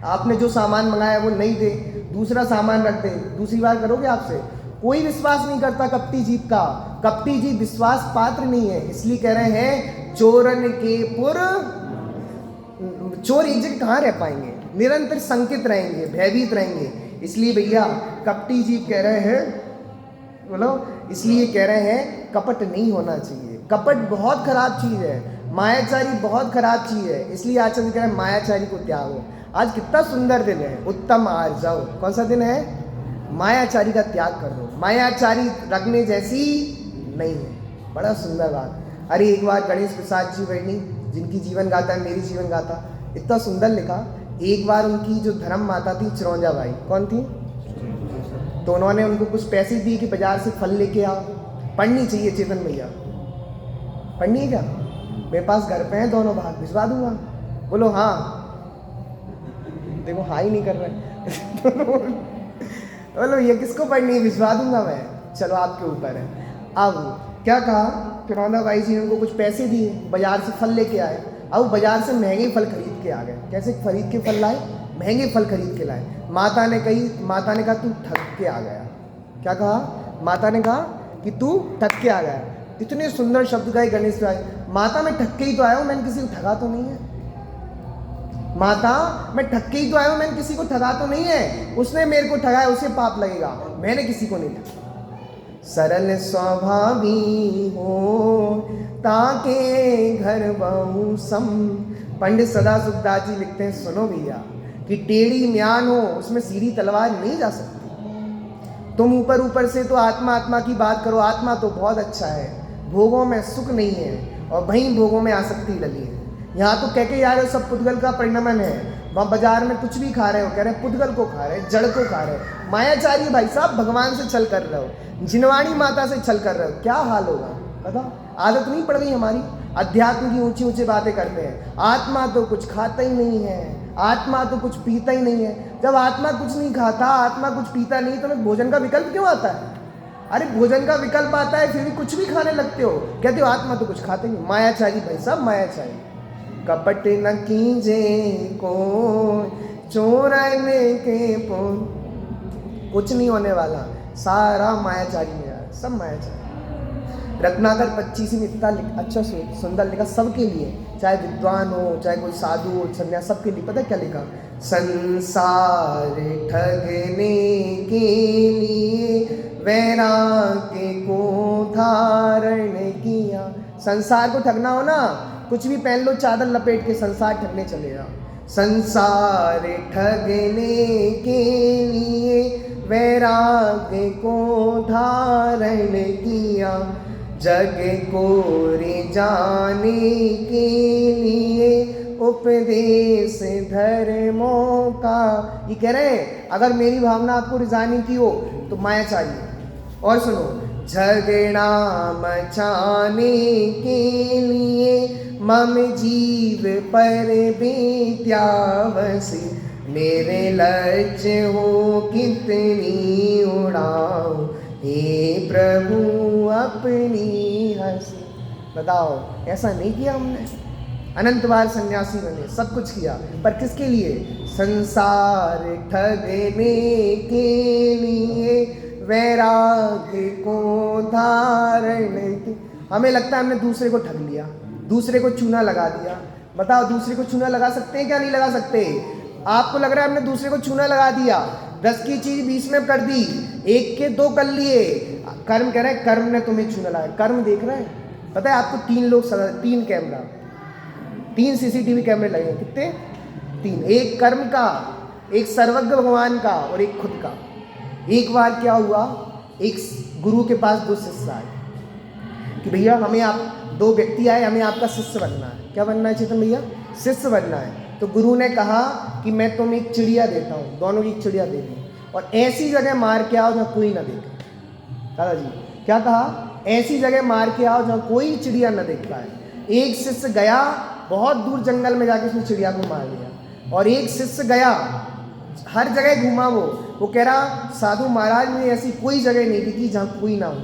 S1: आपने जो सामान मंगाया वो नहीं दे, दूसरा सामान रख दे, दूसरी बार करोगे आपसे? कोई विश्वास नहीं करता कपटी जीव का। कपटी जीव विश्वास पात्र नहीं है, इसलिए कह रहे हैं चोरन के पुर। चोर एक जगह कहाँ रह पाएंगे? निरंतर संकित रहेंगे, भयभीत रहेंगे। इसलिए भैया कपटी जीव कह रहे हैं, बोलो, इसलिए कह रहे हैं कपट नहीं होना चाहिए। कपट बहुत खराब चीज़ है। मायाचारी बहुत खराब चीज है, इसलिए आचार्य कह रहे हैं मायाचारी को त्यागो। आज कितना सुंदर दिन है, उत्तम आर्जव। कौन सा दिन है? मायाचारी का त्याग कर दो। मायाचारी रखने जैसी नहीं है। बड़ा सुंदर बात। अरे एक बार गणेश प्रसाद जी बैठी, जिनकी जीवन गाथा है मेरी जीवन गाथा, इतना सुंदर लिखा। एक बार उनकी जो धर्म माता थी चिरौंजा बाई, कौन थी? तो उन्होंने उनको कुछ पैसे दिए कि बाजार से फल लेके आओ। पढ़नी चाहिए चेतन भैया, पढ़नी है क्या? मेरे पास घर पे हैं दोनों भाग, भिजवा दूंगा। बोलो हाँ। देखो हाँ ही नहीं कर रहे। बोलो ये किसको पढ़नी है? भिजवा दूंगा मैं। चलो आपके ऊपर है। अब क्या कहा, चिरौंजा बाई जी ने उनको कुछ पैसे दिए, बाजार से फल लेके आए। अब बाजार से महंगे फल खरीद के आ गए। कैसे खरीद के फल लाए? महंगे फल खरीद के लाए। माता ने कहा तू ठग के आ गया। क्या कहा? माता ने कहा कि तू ठग के आ गया। इतने सुंदर शब्द गए गणेश भाई। माता मैं ठग के ही तो आया हूँ, मैंने किसी को ठगा तो नहीं है। माता मैं ठग के ही तो आया हूँ, मैंने किसी को ठगा तो नहीं है। उसने मेरे को ठगाया, उसे पाप लगेगा, मैंने किसी को नहीं ठगा। सरल स्वभावी हो ताके घर बहु सम। पंडित सदा सुखदास जी लिखते हैं, सुनो भैया, कि टेढ़ी म्यान हो उसमें सीधी तलवार नहीं जा सकती। तुम ऊपर ऊपर से तो आत्मा आत्मा की बात करो, आत्मा तो बहुत अच्छा है, भोगों में सुख नहीं है और वहीं भोगों में आसक्ति डली है। यहाँ तो कह के यार हो सब पुद्गल का परिणमन है, वहाँ बाजार में कुछ भी खा रहे हो, कह रहे पुद्गल को खा रहे, जड़ को खा रहे। मायाचारी भाई साहब, भगवान से छल कर रहे हो, जिनवाणी माता से छल कर रहे हो, क्या हाल होगा बताओ? आदत नहीं पड़ गई हमारी, अध्यात्म की ऊंची ऊंची बातें करते हैं। आत्मा तो कुछ खाता ही नहीं है, आत्मा तो कुछ पीता ही नहीं है। जब आत्मा कुछ नहीं खाता, आत्मा कुछ पीता नहीं, तो भोजन का विकल्प क्यों आता है? अरे भोजन का विकल्प आता है फिर भी कुछ भी खाने लगते हो, कहते हो आत्मा तो कुछ खाते नहीं। मायाचारी भाई साहब, मायाचारी। कपट न कीजे को चोरने के पुन, कुछ नहीं होने वाला, सारा मायाचारी में यार, सब मायाचारी। रत्नाकर 25 में इतना अच्छा सुंदर लिखा सबके लिए, चाहे विद्वान हो, चाहे कोई साधु हो, सन्यास, सबके लिए। पता है क्या लिखा? संसार ठगने के लिए वैराग्य को धारण किया। संसार को ठगना हो ना, कुछ भी पहन लो, चादर लपेट के संसार ठगने चले जाओ। संसार ठगने के लिए वैराग्य को धारण किया, जग को रे जाने के लिए उपदेश धर्मों का। ये कह रहे हैं अगर मेरी भावना आपको रिझाने की हो तो मायाचारी। और सुनो, झगड़ा मचाने के लिए मम जीव पर बेत्यावसी, मेरे लज्ज हो कितनी उड़ाऊं हे प्रभु अपनी हंसी। बताओ, ऐसा नहीं किया हमने? अनंत बार सन्यासी बने, सब कुछ किया, पर किसके लिए? संसार ठगने के लिए वैराग्य को धारण की। हमें लगता है हमने दूसरे को ठग लिया, दूसरे को चूना लगा दिया। बताओ, दूसरे को चूना लगा सकते हैं क्या? नहीं लगा सकते। आपको लग रहा है हमने दूसरे को चूना लगा दिया, 10 की चीज 20 में कर दी, 1 के 2 कर लिए। कर्म कह रहे हैं, कर्म ने तुम्हें चूना लगाया। कर्म देख रहे हैं? पता है आपको 3 लोग, 3 कैमरा, 3 CCTV कैमरे लगे। कितने? 3। एक कर्म का, एक सर्वज्ञ भगवान का और एक खुद का। एक बार क्या हुआ, एक गुरु के पास 2 शिष्य आए कि भैया हमें आप, 2 व्यक्ति आए, हमें आपका शिष्य बनना है। क्या बनना है चेतन भैया? शिष्य बनना है। तो गुरु ने कहा कि मैं तुम्हें एक चिड़िया देता हूँ, दोनों की एक चिड़िया दे दी, और ऐसी जगह मार के आओ जहाँ कोई ना देखे। दादाजी क्या कहा? ऐसी जगह मार के आओ जहाँ कोई चिड़िया न देख पाए। एक शिष्य गया, बहुत दूर जंगल में जाके उसने चिड़िया को मार दिया। और एक शिष्य गया, हर जगह घूमा, वो कह रहा साधु महाराज मुझे ऐसी कोई जगह नहीं दिखी जहाँ कोई ना हो।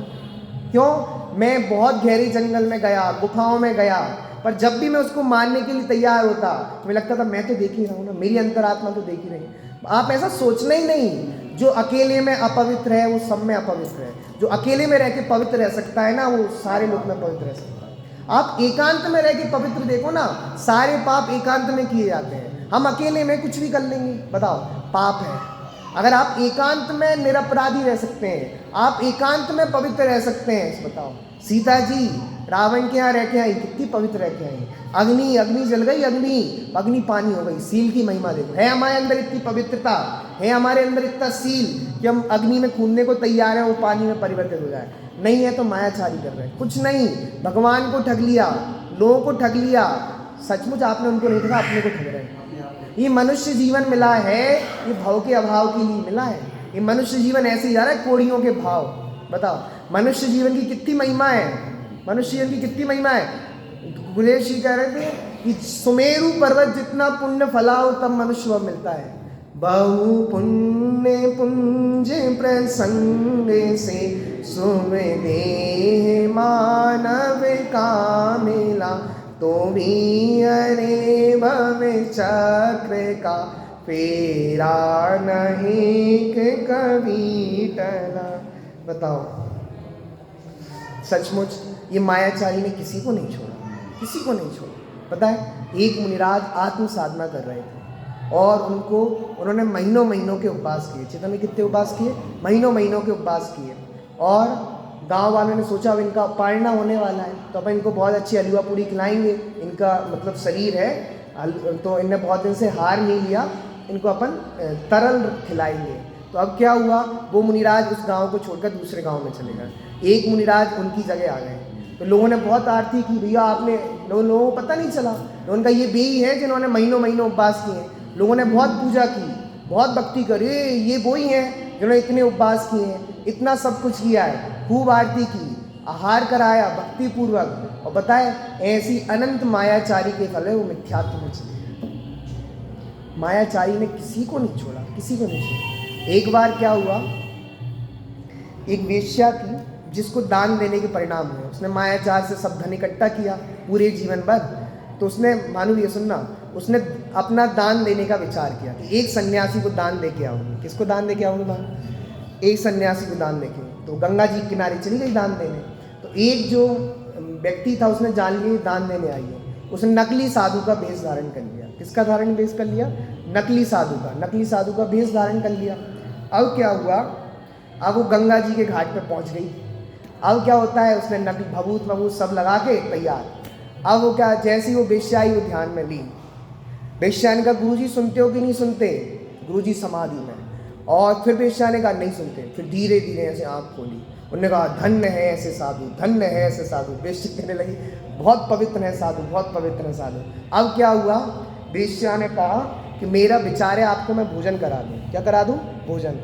S1: क्यों? मैं बहुत गहरे जंगल में गया, गुफाओं में गया, पर जब भी मैं उसको मारने के लिए तैयार होता, मुझे लगता था मैं तो देख ही रहा हूँ ना, मेरी अंतरात्मा तो देख ही रही। आप ऐसा सोचना ही नहीं, जो अकेले में अपवित्र है वो सब में अपवित्र है। जो अकेले में रह के पवित्र रह सकता है ना, वो सारे लोग में पवित्र रह सकता है। आप एकांत में रह के पवित्र देखो ना, सारे पाप एकांत में किए जाते हैं। हम अकेले में कुछ भी कर लेंगे, बताओ, पाप है। अगर आप एकांत में निरपराधी रह सकते हैं, आप एकांत में पवित्र रह सकते हैं, बताओ। सीता जी रावण के यहाँ रह के आई, कितनी पवित्र रह के आई। अग्नि जल गई, अग्नि पानी हो गई। सील की महिमा देखो, है हमारे अंदर इतनी पवित्रता, है हमारे अंदर इतना सील कि हम अग्नि में कूदने को तैयार है, वो पानी में परिवर्तित हो जाए। नहीं है तो मायाचारी कर रहे हैं, कुछ नहीं, भगवान को ठग लिया, लोगों को ठग लिया। सचमुच आपने उनको नहीं ठगा, अपने को ठग रहे हैं। ये मनुष्य जीवन मिला है, ये भाव के अभाव के लिए मिला है। ये मनुष्य जीवन ऐसे ही जा रहा है, कोड़ियों के भाव। बताओ मनुष्य जीवन की कितनी महिमा है, मनुष्य जीवन की कितनी महिमा है। गुरुदेव जी कह रहे थे कि सुमेरु पर्वत जितना पुण्य फलाओ तब मनुष्य मिलता है। बहु पुण्य पुंज प्रसंग से सुविदेह मानव का मिला, तो भी अरे भव चक्र का फेरा नहीं कभी टला। बताओ सचमुच ये मायाचारी ने किसी को नहीं छोड़ा, किसी को नहीं छोड़ा। पता है एक मुनिराज आत्म साधना कर रहे थे और उन्होंने महीनों के उपवास किए। चेतन में कितने उपवास किए? महीनों के उपवास किए। और गांव वालों ने सोचा अब इनका पालना होने वाला है तो अपन इनको बहुत अच्छी हलवा पूरी खिलाएंगे, इनका मतलब शरीर है तो इनने बहुत दिन से हार नहीं लिया, इनको अपन तरल खिलाएंगे। तो अब क्या हुआ, वो मुनिराज उस गांव को छोड़कर दूसरे गांव में चले गए। एक मुनिराज उनकी जगह आ गए तो लोगों ने बहुत आरती की, भैया आपने, लोगों को पता नहीं चला, लोगों का ये बेई है जिन्होंने महीनों उपवास किए। लोगों ने बहुत पूजा की, बहुत भक्ति करी, ये वो ही हैं जिन्होंने इतने उपवास किए हैं, इतना सब कुछ किया है, खूब आरती की, आहार कराया भक्ति पूर्वक। और बताए ऐसी अनंत मायाचारी के फल है वो मिथ्यात्व में चले। मायाचारी ने किसी को नहीं छोड़ा, किसी को नहीं छोड़ा। एक बार क्या हुआ, एक वेश्या की जिसको दान देने के परिणाम हुए, उसने मायाचार से सब धन इकट्ठा किया पूरे जीवन भर। तो उसने, मानो ये सुनना, उसने अपना दान देने का विचार किया कि एक सन्यासी को दान दे के आऊँगी। किसको दान दे के आऊँगी? दान एक सन्यासी को दान दे के। तो गंगा जी के किनारे चली गई दान देने। तो एक जो व्यक्ति था उसने जान लिया दान देने आई है, उसने नकली साधु का भेष धारण कर लिया। किसका धारण भेष कर लिया? नकली साधु का भेष धारण कर लिया। अब क्या हुआ, अब वो गंगा जी के घाट पे पहुंच गई। अब क्या होता है, उसने नकली भभूत सब लगा के तैयार। अब वो क्या, जैसे ही वो वेश्या आई वो ध्यान में ली। वेश्या ने कहा गुरुजी सुनते हो कि नहीं सुनते? गुरुजी समाधि में। और फिर वेश्या ने कहा नहीं सुनते। फिर धीरे धीरे ऐसे आँख खोली, उन्होंने कहा धन्य है ऐसे साधु, धन्य है ऐसे साधु। वेश्या कहने लगी बहुत पवित्र है साधु, बहुत पवित्र है साधु। अब क्या हुआ, वेश्या ने कहा कि मेरा विचार है आपको मैं भोजन करा दूँ। क्या करा दूँ? भोजन।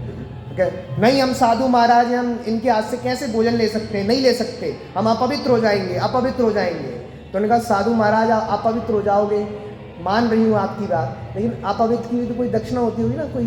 S1: नहीं हम साधु महाराज हैं, हम इनके हाथ से कैसे भोजन ले सकते हैं? नहीं ले सकते, हम अपवित्र हो जाएंगे, अपवित्र हो जाएंगे। तो उन्होंने कहा साधु महाराज आप अपवित्र हो जाओगे, मान रही हूँ आपकी बात, लेकिन अपवित्र की भी तो कोई दक्षिणा होती होगी ना, कोई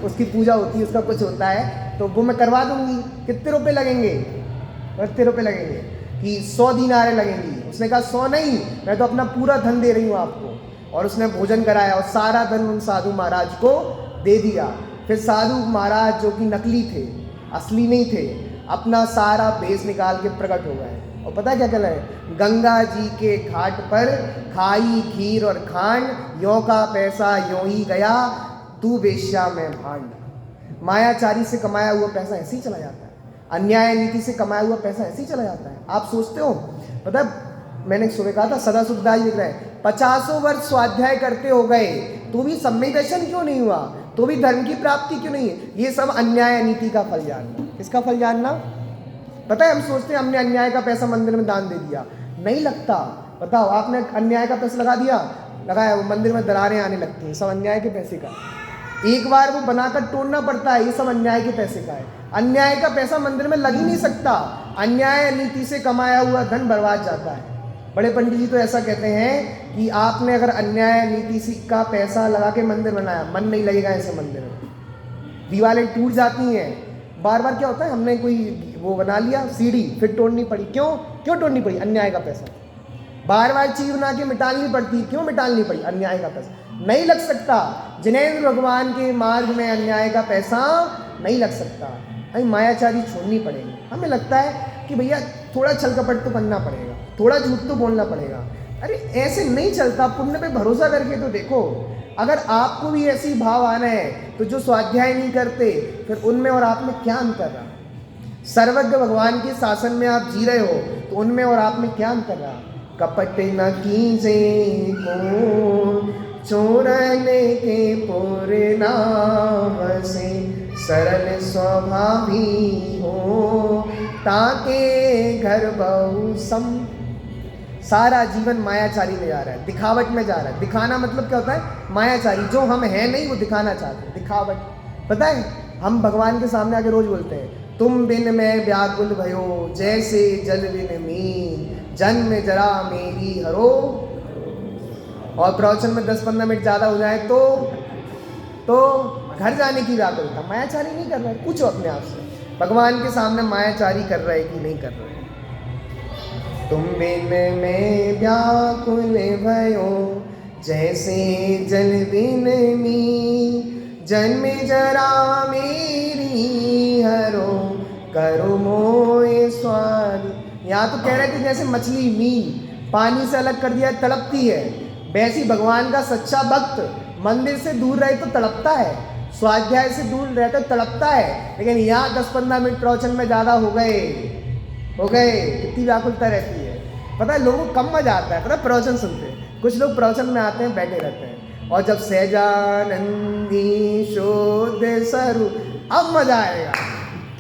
S1: उसकी पूजा होती है, उसका कुछ होता है, तो वो मैं करवा दूंगी। कितने रुपए लगेंगे? कितने रुपए लगेंगे? कि 100 दीनारें लगेंगी। उसने कहा 100 नहीं, मैं तो अपना पूरा धन दे रही हूँ आपको। और उसने भोजन कराया और सारा धन उन साधु महाराज को दे दिया। फिर साधु महाराज जो कि नकली थे, असली नहीं थे, अपना सारा भेष निकाल के प्रकट हो गए। और पता क्या कहला है, गंगा जी के घाट पर खाई खीर और खांड, यों का पैसा यों ही गया, तू वेश्या में भांड। मायाचारी से कमाया हुआ पैसा ऐसे ही चला जाता है, अन्याय नीति से कमाया हुआ पैसा ऐसे ही चला जाता है। आप सोचते हो, पता मैंने सुबह कहा था सदा सुखदाई लिख रहे हैं, 50 वर्ष स्वाध्याय करते हो गए तो भी सम्यक दर्शन क्यों नहीं हुआ, तो भी धर्म की प्राप्ति क्यों नहीं है? ये सब अन्याय नीति का फल जानना। किसका फल जानना? पता है हम सोचते हैं हमने अन्याय का पैसा मंदिर में दान दे दिया, नहीं लगता। बताओ आपने अन्याय का पैसा लगा दिया, लगाया, वो मंदिर में दरारें आने लगती हैं, सब अन्याय के पैसे का। एक बार वो बनाकर तोड़ना पड़ता है, ये सब अन्याय के पैसे का है। अन्याय का पैसा मंदिर में लग ही नहीं सकता, अन्याय नीति से कमाया हुआ धन बर्बाद जाता है। बड़े पंडित जी तो ऐसा कहते हैं कि आपने अगर अन्याय नीति का पैसा लगा के मंदिर बनाया, मन नहीं लगेगा ऐसे मंदिर में, दीवारें टूट जाती हैं। बार बार क्या होता है, हमने कोई वो बना लिया सीढ़ी, फिर तोड़नी पड़ी, क्यों तोड़नी पड़ी? अन्याय का पैसा। बार बार चीज बना के मिटालनी पड़ती, क्यों मिटालनी पड़ी? अन्याय का पैसा। नहीं लग सकता, जिनेंद्र भगवान के मार्ग में अन्याय का पैसा नहीं लग सकता। हमें मायाचारी छोड़नी पड़ेगी। हमें लगता है कि भैया थोड़ा छल कपट तो करना पड़ेगा, थोड़ा झूठ तो बोलना पड़ेगा। अरे ऐसे नहीं चलता, पुण्य पे भरोसा करके तो देखो। अगर आपको भी ऐसी भाव आना है तो जो स्वाध्याय नहीं करते, फिर उनमें और आप में क्या अंतर रहा? सर्वज्ञ भगवान के शासन में आप जी रहे हो, तो उनमें और आप में क्या अंतर रहा? कपट न कीजे को चोरन के पुर ना बसे, सरल स्वभावी हो ताके घर बहु सम। सारा जीवन मायाचारी में जा रहा है, दिखावट में जा रहा है। दिखाना मतलब क्या होता है? मायाचारी, जो हम हैं नहीं वो दिखाना चाहते हैं, दिखावट। पता है, हम भगवान के सामने आके रोज बोलते हैं, तुम बिन मैं व्याकुल भयो जैसे जल बिन मीन, जन्म जरा मेरी हरो। और प्रवचन में 10-15 मिनट ज़्यादा हो जाए तो घर जाने की व्याकुलता। मायाचारी नहीं कर रहा है? पूछो अपने आप से, भगवान के सामने मायाचारी कर रहा है कि नहीं कर रहा है? तुम बिन में व्याकुल भयो जैसे जल बिन मीन, जन्म जरा मेरी हरो करो मोए स्वाद। यहाँ तो कह रहे थे जैसे मछली मीन पानी से अलग कर दिया तड़पती है, वैसी भगवान का सच्चा भक्त मंदिर से दूर रहे तो तड़पता है, स्वाध्याय से दूर रहे तो तड़पता है। लेकिन यहाँ 10-15 मिनट प्रवचन में ज़्यादा हो गए, कितनी व्याकुलता रहती है। पता है, लोगों को कम मजा आता है, पता है, प्रवचन सुनते हैं। कुछ लोग प्रवचन में आते हैं, बैठे रहते हैं, और जब सहजानंदी शोध स्वरूप, अब मजा आएगा।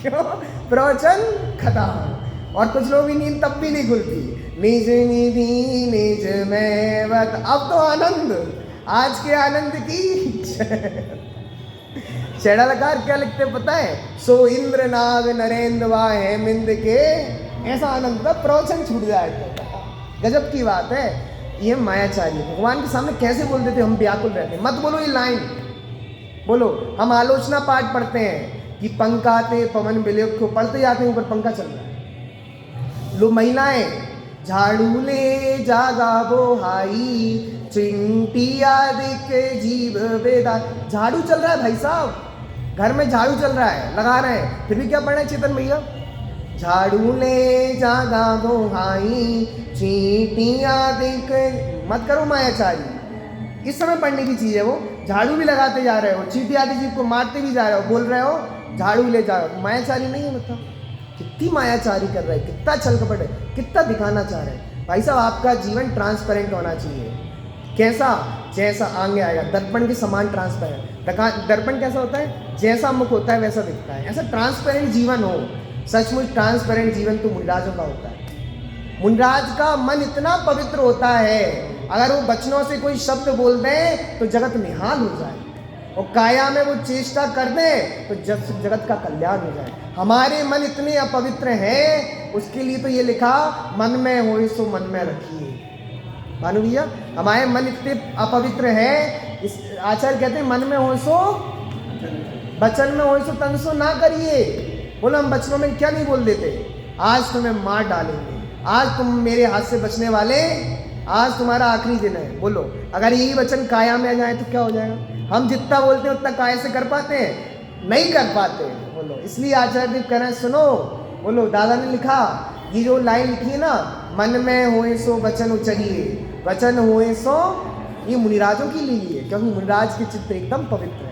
S1: क्यों? प्रवचन खत्म। और कुछ लोग भी नींद तब भी नहीं खुलती, निज निधि निज में वत। अब तो आनंद, आज के आनंद की शेड़ालकार क्या लिखते पता है? सो इंद्र नाग नरेंद्र वा हेमिंद के, ऐसा आनंद था प्रवचन छूट जाए तो। गजब की बात है। ये मायाचारी भगवान के सामने कैसे बोल देते? हम व्याकुल रहते हैं। मत बोलो ये लाइन, बोलो। हम आलोचना पाठ पढ़ते हैं कि पंखाते पवन विलय को पढ़ते जाते हैं, ऊपर पंखा चल रहा है। लो महिलाएं झाड़ू ले जागा बोहाई, चिंटिया दिख जीव वेदा। झाड़ू चल रहा है भाई साहब, घर में झाड़ू चल रहा है, लगा रहे हैं, फिर भी क्या पढ़ रहे हैं चेतन भैया? झाड़ू ले जागा बोहाई, चींटियां दिख। मत करो मायाचारी, इस समय पढ़ने की चीज़ है वो। झाड़ू भी लगाते जा रहे हो, चींटी आदि जीव को मारते भी जा रहे हो, बोल रहे हो झाड़ू ले जाओ। मायाचारी नहीं है? मतलब कितनी मायाचारी कर रहे हैं, कितना छल कपट है, कितना दिखाना चाह रहे हैं। भाई साहब, आपका जीवन ट्रांसपेरेंट होना चाहिए। कैसा? जैसा आगे आएगा, दर्पण के समान ट्रांसपेरेंट। दर्पण कैसा होता है? जैसा मुख होता है वैसा दिखता है। ऐसा ट्रांसपेरेंट जीवन हो। सचमुच ट्रांसपेरेंट जीवन तो मुनिराजों का होता है। मुनिराज का मन इतना पवित्र होता है, अगर वो वचनों से कोई शब्द बोल दें तो जगत निहाल हो जाए, और काया में वो चेष्टा कर दें तो जगत का कल्याण हो जाए। हमारे मन इतने अपवित्र हैं, उसके लिए तो ये लिखा, मन में हो सो मन में रखिए। भानु भैया, हमारे मन इतने अपवित्र हैं, इस आचार्य कहते हैं मन में हो सो वचन में हो सो तन सो ना करिए। बोलो, हम वचनों में क्या नहीं बोल देते? आज तुम्हें मार डालेंगे, आज तुम मेरे हाथ से बचने वाले, आज तुम्हारा आखिरी दिन है। बोलो, अगर यही वचन काया में आ जाए तो क्या हो जाएगा? हम जितना बोलते हैं उतना काय से कर पाते हैं? नहीं कर पाते। बोलो, इसलिए आचार्य देव कह रहे हैं, सुनो। बोलो, दादा ने लिखा, ये जो लाइन लिखी है ना, मन में होए सो वचन उचरिए, वचन होए सो, ये मुनिराजों की लीली है, क्योंकि मुनिराज के चित्त एकदम पवित्र है।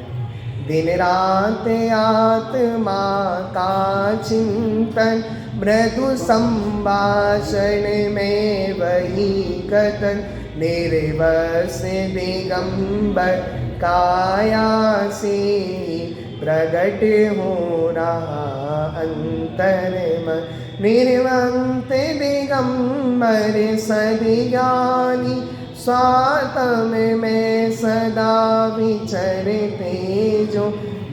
S1: दिन रात आत्मा का चिंतन, मृदु संभाषण में वही कथन, निर्वस दिगंबर काया से प्रगट हो रहा अंतर मन। निर्वंत दिगंबर सदिज्ञानी, स्वात्म में सदा विचरते जो,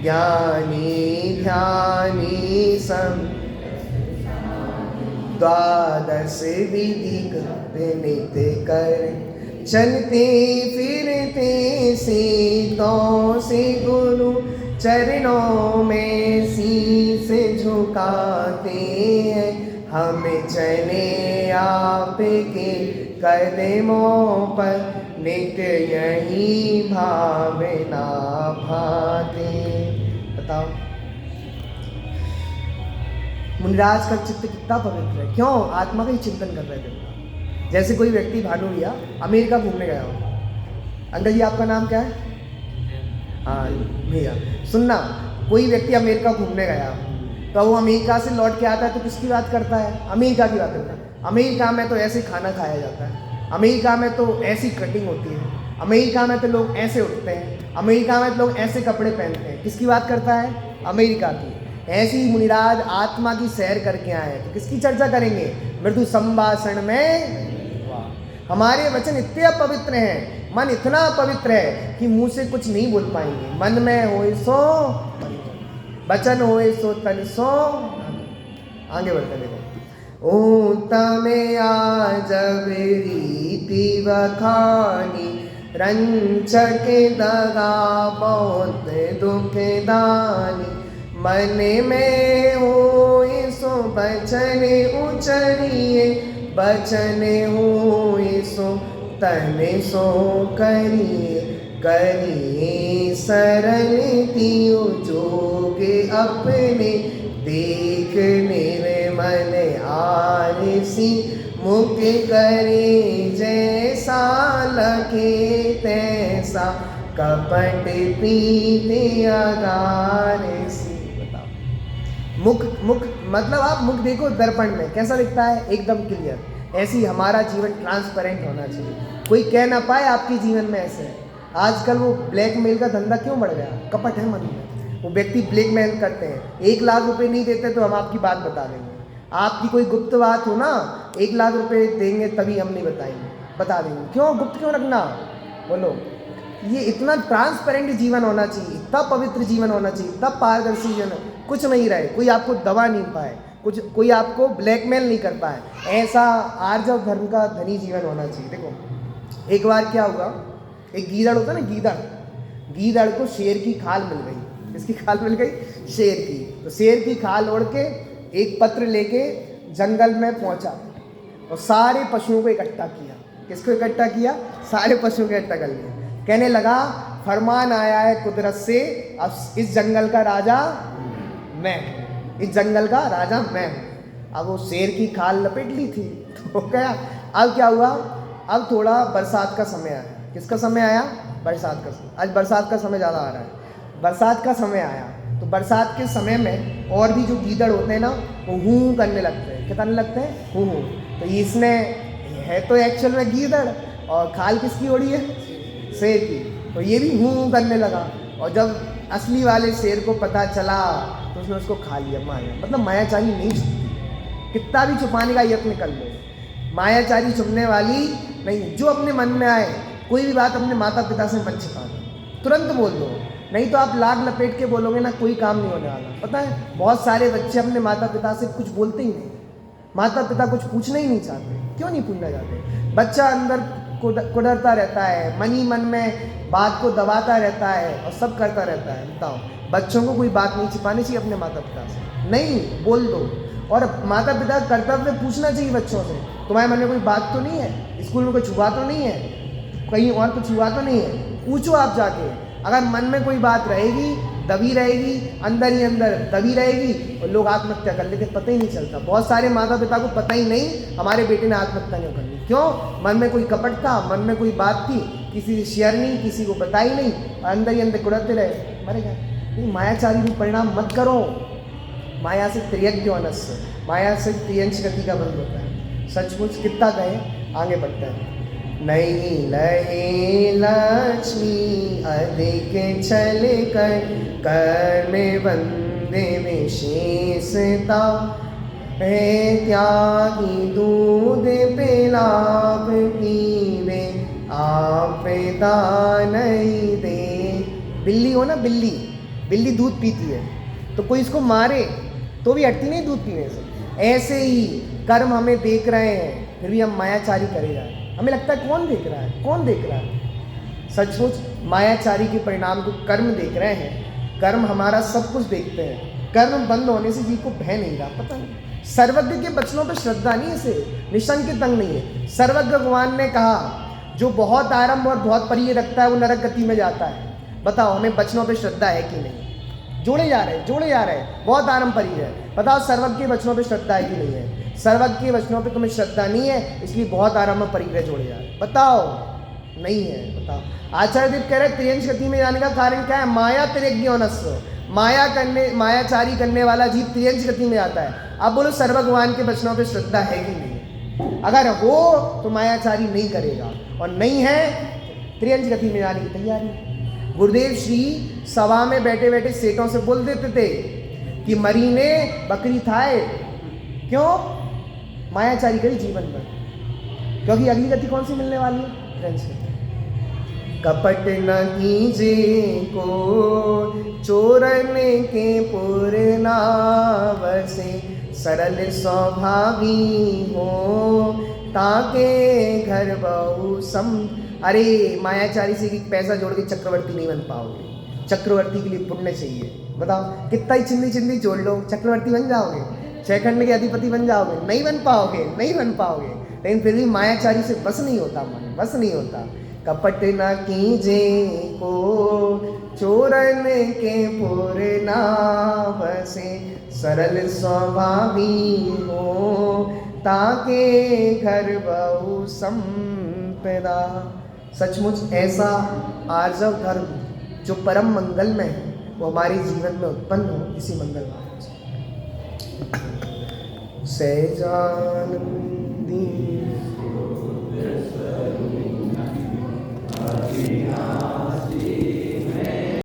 S1: ज्ञानी ध्यानी सम द्वादश विधि नित्य कर, चलते फिरते सीतों से गुरु चरणों में शीस झुकाते हैं। हम चले आपके कदमों पर, नित्य यही भावना भाते। बताओ, मुनिराज का चित्त कितना पवित्र है। क्यों? आत्मा का ही चिंतन कर रहे थे। जैसे कोई व्यक्ति, भानु भैया, अमेरिका घूमने गया हो। अंकल जी, आपका नाम क्या है? हाँ भैया, सुनना, कोई व्यक्ति अमेरिका घूमने गया, तो वो अमेरिका से लौट के आता है तो किसकी बात करता है? अमेरिका की बात करता है। अमेरिका में तो ऐसे खाना खाया जाता है, अमेरिका में तो ऐसी कटिंग होती है, अमेरिका में तो लोग ऐसे उठते हैं, अमेरिका में तो लोग ऐसे कपड़े पहनते हैं। किसकी बात करता है? अमेरिका की। ऐसी ही मुनिराज आत्मा की सैर करके आए तो किसकी चर्चा करेंगे? मृदु संभाषण में। वाह, हमारे वचन इतने पवित्र हैं, मन इतना पवित्र है कि मुंह से कुछ नहीं बोल पाएंगे। मन में होए सो वचन होए सो तन सो। आगे बढ़ते देखो। ओ तमे आज रीति वखानी रंचक दगा बहुत दुख दानी। मन में होए सो बचन उचरिए, बचन होए सो तन सो करिए। करिए सरल तियो जोग अपने, देख निर्मल आरसी मुख करे। जैसा लखे तैसा कपट पीते अगारसी। मुख मुख मतलब आप मुख देखो दर्पण में कैसा दिखता है, एकदम क्लियर। ऐसी हमारा जीवन ट्रांसपेरेंट होना चाहिए, कोई कह ना पाए आपके जीवन में ऐसे है। आजकल वो ब्लैकमेल का धंधा क्यों बढ़ गया? कपट है मन में। वो व्यक्ति ब्लैकमेल करते हैं, 1 लाख रुपए नहीं देते तो हम आपकी बात बता देंगे। आपकी कोई गुप्त बात हो ना, 1 लाख रुपए देंगे तभी हम नहीं बताएंगे, बता देंगे। क्यों गुप्त क्यों रखना? बोलो। ये इतना ट्रांसपेरेंट जीवन होना चाहिए, इतना पवित्र जीवन होना चाहिए, इतना पारदर्शी जीवन, कुछ नहीं रहे, कोई आपको दबा नहीं पाए, कुछ कोई आपको ब्लैकमेल नहीं कर पाए। ऐसा आर्जव धर्म का धनी जीवन होना चाहिए। देखो एक बार क्या हुआ, एक गीदड़ होता है ना, गीदड़ को शेर की खाल मिल गई। किसकी खाल मिल गई? शेर की। तो शेर की खाल ओढ़ के एक पत्र लेके जंगल में पहुंचा और सारे पशुओं को इकट्ठा किया। किसको इकट्ठा किया? सारे पशुओं को इकट्ठा कर लिया। कहने लगा फरमान आया है कुदरत से, अब इस जंगल का राजा मैं, इस जंगल का राजा मैं। अब वो शेर की खाल लपेट ली थी तो क्या, अब क्या हुआ, अब थोड़ा बरसात का समय आया। किसका समय आया? बरसात का समय। आज बरसात का समय ज़्यादा आ रहा है। बरसात का समय आया तो बरसात के समय में और भी जो गीदड़ होते हैं ना, वो हूँ करने लगते हैं। क्या करने लगते हैं? हूँ। तो इसने है तो एक्चुअल में गीदड़, और खाल किसकी ओढ़ी है? शेर की। तो ये भी हूँ करने लगा, और जब असली वाले शेर को पता चला तो उसने उसको खा लिया। माया मतलब मायाचारी नहीं छुपती, कितना भी छुपाने का यत्न कर लो, मायाचारी छुपने वाली नहीं। जो अपने मन में आए, कोई भी बात अपने माता पिता से मत छिपा दो, तुरंत बोल दो, नहीं तो आप लाग लपेट के बोलोगे ना, कोई काम नहीं होने वाला। पता है बहुत सारे बच्चे अपने माता पिता से कुछ बोलते ही नहीं, माता पिता कुछ पूछना ही नहीं चाहते। क्यों नहीं पूछना चाहते? बच्चा अंदर कुड़रता रहता है, मन ही मन में बात को दबाता रहता है और सब करता रहता है। बताओ, बच्चों को कोई बात नहीं छिपानी चाहिए अपने माता पिता से, नहीं बोल दो। और माता पिता का कर्तव्य पूछना चाहिए बच्चों से, तुम्हारे मन में कोई बात तो नहीं है, स्कूल में कुछ हुआ तो नहीं है, कहीं और कुछ हुआ तो नहीं है, पूछो आप जाके। अगर मन में कोई बात रहेगी, दबी रहेगी, अंदर ही अंदर दबी रहेगी, और लोग आत्महत्या कर लेते, पता ही नहीं चलता। बहुत सारे माता पिता को पता ही नहीं हमारे बेटे ने आत्महत्या नहीं करनी। क्यों? मन में कोई कपट था, मन में कोई बात थी, किसी से शेयर नहीं, किसी को बताई नहीं, अंदर ही अंदर कुड़ते रहे, मरेगा। नहीं, मायाचारी भी परिणाम मत करो। माया से त्रियज्ञ माया से त्रियंश गति का बंद होता है। सचमुच कितना कहे, आगे बढ़ते हैं। नहीं लहे लक्ष्मी अधिक छल कर, कर्म बंदे विशेषता है। त्यागी दूध पिलाप पीवे, आप नहीं दे। बिल्ली हो ना, बिल्ली दूध पीती है तो कोई इसको मारे तो भी हटती नहीं दूध पीने से। ऐसे ही कर्म हमें देख रहे हैं, फिर भी हम मायाचारी करे जा रहे हैं। हमें लगता है कौन देख रहा है, कौन देख रहा है? सचमुच मायाचारी के परिणाम को कर्म देख रहे हैं। कर्म हमारा सब कुछ देखते हैं। कर्म बंद होने से जीव को भय नहीं रहा। पता नहीं, सर्वज्ञ के वचनों पर श्रद्धा नहीं है, इसे निशंक तंग नहीं है। सर्वज्ञ भगवान ने कहा जो बहुत आरंभ और बहुत परिय रखता है वो नरक गति में जाता है। बताओ हमें वचनों पर श्रद्धा है कि नहीं? जोड़े जा रहे हैं, बहुत आरंभ परिय है। बताओ सर्वज्ञ के वचनों पर श्रद्धा है कि नहीं है? सर्वज्ञ के वचनों पे तुम्हें श्रद्धा नहीं है, इसलिए बहुत आरंभ परिग्रह जोड़े जा रहे। बताओ, नहीं है। बताओ, आचार्य देव कह रहे त्रियंश गति में जाने का कारण क्या है? माया त्रियज्ञ। मायाचारी करने वाला जीव त्रियंच गति में आता है। अब बोलो सर भगवान के वचनों पे श्रद्धा है कि नहीं? अगर हो तो मायाचारी नहीं करेगा, और नहीं है त्रियंच गति में जाने की तैयारी। गुरुदेव श्री सभा में बैठे बैठे सेठों से बोल देते थे कि मरी ने बकरी थाए, क्यों? मायाचारी करी जीवन में, क्योंकि अगली गति कौन सी मिलने वाली है? त्रियंच गति। कपट न कीजे को चोरन के पूर्णा बसे, सरल स्वभावी हो ताके घर बहु सम। अरे मायाचारी से पैसा जोड़ के चक्रवर्ती नहीं बन पाओगे। चक्रवर्ती के लिए पुण्य चाहिए। बताओ कितना ही चिंदी चिंदी जोड़ लो, चक्रवर्ती बन जाओगे? 6 खंड के अधिपति बन जाओगे? नहीं बन पाओगे, नहीं बन पाओगे। लेकिन फिर भी मायाचारी से बस नहीं होता, मन बस नहीं होता। कपट न कीजे को चोरन के पूर्णा बसे, सरल स्वभावी हो ताके घर बहु संपदा। सचमुच ऐसा आर्जव धर्म जो परम मंगल में है, वो हमारे जीवन में उत्पन्न हो, इसी मंगल मार्ग से। सहजानंदी